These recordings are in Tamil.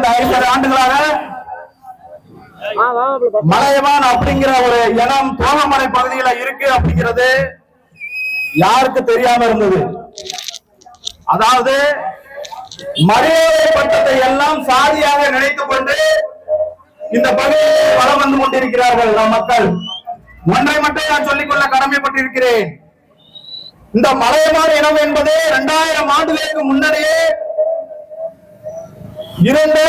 கடந்த 50 ஆண்டுகளாக மலையமான் அப்படிங்கிற ஒரு இனம் தோகமலை பகுதியில இருக்கு அப்படிங்கிறது யாருக்கு தெரியாம இருந்தது. அதாவது மரியாதை பட்டத்தை எல்லாம் சாதியாக நினைத்துக் கொண்டு இந்த பகுதியில் வளம் வந்து கொண்டிருக்கிறார்கள் நம் மக்கள். ஒன்றை மட்டும் நான் சொல்லிக்கொள்ள கடமைப்பட்டிருக்கிறேன். இந்த மலையமான் இனம் என்பது 2000 ஆண்டுகளுக்கு முன்னரே இருந்த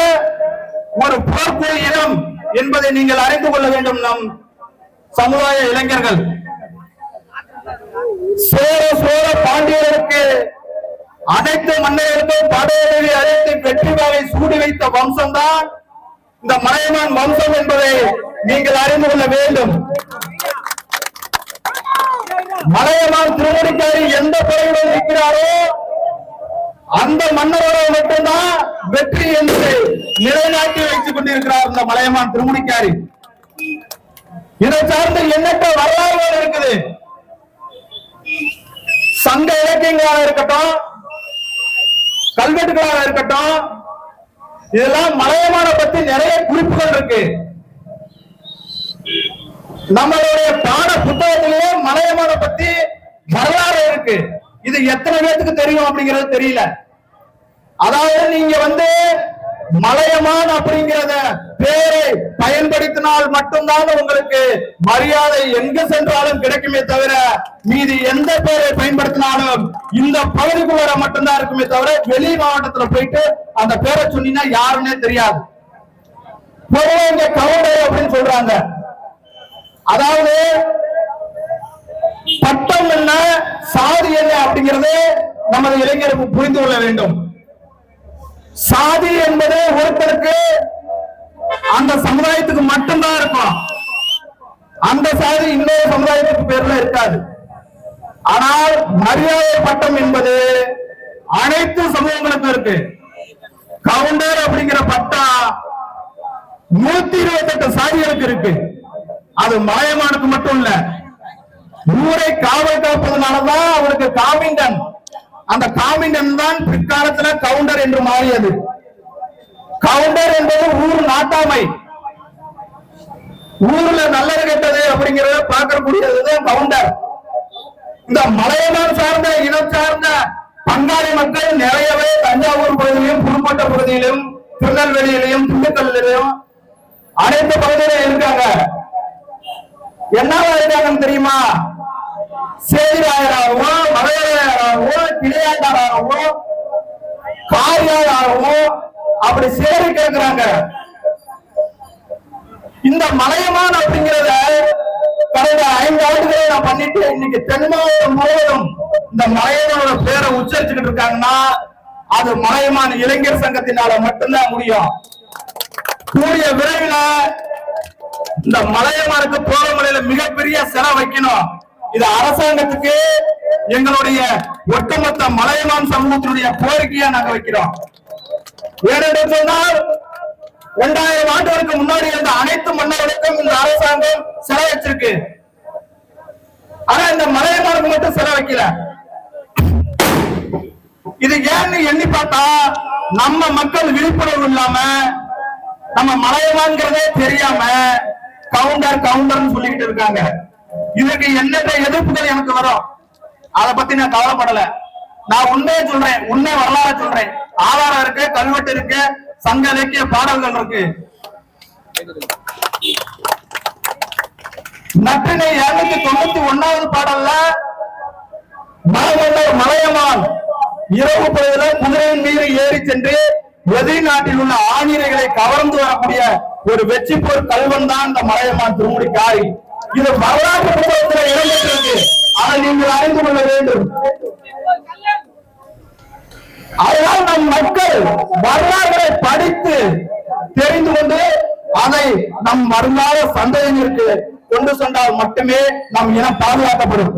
ஒரு போர்க்குழி இனம் என்பதை நீங்கள் அறிந்து கொள்ள வேண்டும். நம் சமுதாய இளைஞர்கள் சோழ பாண்டியர்களுக்கு அனைத்து மன்னர்களுக்கும் படையெடுவி அழைத்து வெற்றி வாகை சூடி வைத்த வம்சம் தான் இந்த மலையமான் வம்சம் என்பதை நீங்கள் அறிந்து கொள்ள வேண்டும். மலையமான் திருமுடிக்காரி எந்த படையுடன் இருக்கிறாரோ அந்த மன்னரோட மட்டும்தான் வெற்றி என்று நிலைநாட்டி வைத்துக் கொண்டிருக்கிறார் இந்த மலையமான் திருமுடிக்காரி. இதை சார்ந்து எண்ணற்ற வரலாறுகள் இருக்குது. சங்க இலக்கியங்களாக இருக்கட்டும், கல்வெட்டுகளாக இருக்கட்டும், இதெல்லாம் மலையமான பத்தி நிறைய குறிப்புகள் இருக்கு. நம்மளுடைய பாட புத்தகத்திலேயே மலையமான பத்தி வரலாறு இருக்கு. இது எத்தனை பேருக்கு தெரியும் அப்படிங்கிறது தெரியல. அதாவது நீங்க மலையமான் அப்படிங்கிறத பேரை பயன்படுத்தினால் மட்டும்தான் உங்களுக்கு மரியாதை எங்க சென்றாலும் கிடைக்குமே தவிர மீதி எந்த பேரை பயன்படுத்தினாலும் இந்த பகுதிக்குள்ள மட்டும்தான் இருக்குமே தவிர வெளி மாவட்டத்துல போயிட்டு அந்த பேரை சொன்னீங்கன்னா யாருன்னே தெரியாது. பொதுவாக கவுண்டர் அப்படின்னு சொல்றாங்க. அதாவது பட்டம் என்ன சாதி என்ன அப்படிங்கிறது நமது இளைஞருக்கு புரிந்து கொள்ள வேண்டும். சாதி என்பது ஒருத்தருக்கு அந்த சமுதாயத்துக்கு மட்டும்தான் இருக்கும். அந்த சாதி இன்னொரு சமுதாயத்துக்கு பேர்ல இருக்காது. ஆனால் மரியாதை பட்டம் என்பது அனைத்து சமூகங்களுக்கும் இருக்கு. கவுண்டர் அப்படிங்கிற பட்டம் 128 சாதிகளுக்கு இருக்கு. அது மலையமானுக்கு மட்டும் இல்ல. ஊரை காவல் காப்பதனாலதான் அவருக்கு காமிண்டன். அந்த காமிண்டன் தான் பிற்காலத்துல கவுண்டர் என்று மாறியது. கவுண்டர் என்பது ஊர் நாட்டாமை. ஊர்ல நல்லது கெட்டது அப்படிங்கறத பார்க்கக்கூடியதுதான் கவுண்டர். இந்த மலையமான் சார்ந்த இனம் சார்ந்த பங்காளி மக்கள் நிறையவே தஞ்சாவூர் பகுதியிலும், புதுக்கோட்டை பகுதியிலும், திருநெல்வேலியிலும், திண்டுக்கல்லிலும் அனைத்து பகுதியிலும் இருக்காங்க. என்னவா இருக்காங்கன்னு தெரியுமா? சேதிராயராகவோ, மலையாளராகவோ, கிளையாண்டாராகவோ, காரியாராகவோ அப்படி சேரி கேட்கிறாங்க. இந்த மலையமான் அப்படிங்கிறத கடந்த 5 ஆண்டுகளை நான் பண்ணிட்டு இன்னைக்கு தென் மாவட்டம் முழுவதும் இந்த மலையமானோட பேரை உச்சரிச்சுக்கிட்டு இருக்காங்கன்னா அது மலையமான் இளைஞர் சங்கத்தினால மட்டும்தான் முடியும். கூடிய விரைவில் இந்த மலையமானுக்கு போகமலையில மிகப்பெரிய செலவு வைக்கணும். இது அரசாங்கத்துக்கு எங்களுடைய ஒட்டுமொத்த மலையமான் சமூகத்தினுடைய கோரிக்கையா நாங்க வைக்கிறோம். ஏனென்று சொன்னால் 2000 ஆண்டுகளுக்கு முன்னாடி இருந்த அனைத்து மன்னர்களுக்கும் இந்த அரசாங்கம் செலவழிச்சிருக்கு. ஆனா இந்த மலையமானுக்கு மட்டும் செலவழிக்கல. இது ஏன்னு எண்ணி பார்த்தா நம்ம மக்கள் விழிப்புணர்வு இல்லாம, நம்ம மலையமான்கிறதே தெரியாம கவுண்டர் கவுண்டர்னு சொல்லிக்கிட்டு இருக்காங்க. இதுக்கு எண்ணற்ற எதிர்ப்புகள் எனக்கு வரும். அதை பத்தி நான் கவலைப்படல. நான் உண்மையை சொல்றேன், உண்மை வரலாறு சொல்றேன். ஆதாரம் இருக்கு, கல்வெட்டு இருக்கு, சங்க இலக்கிய பாடல்கள் இருக்கு. நற்றினை 291வது பாடல்ல மலையமான் இரவு பொழுதுல குதிரையின் மீது ஏறி சென்று எதிரி நாட்டில் உள்ள ஆணிரைகளை கவர்ந்து வரக்கூடிய ஒரு வெற்றி போர் கல்வன் தான் இந்த மலையமான் திருமுடிக்காரி. இது வரலாற்று புத்தகத்தில் இடம்பெற்றிருக்கு. அதை நீங்கள் அறிந்து கொள்ள வேண்டும். அதனால் நம் மக்கள் வரலாறுகளை படித்து தெரிந்து கொண்டு அதை நம் வருங்கால சந்ததியினருக்கு கொண்டு சென்றால் மட்டுமே நம் இனம் பாதுகாக்கப்படும்.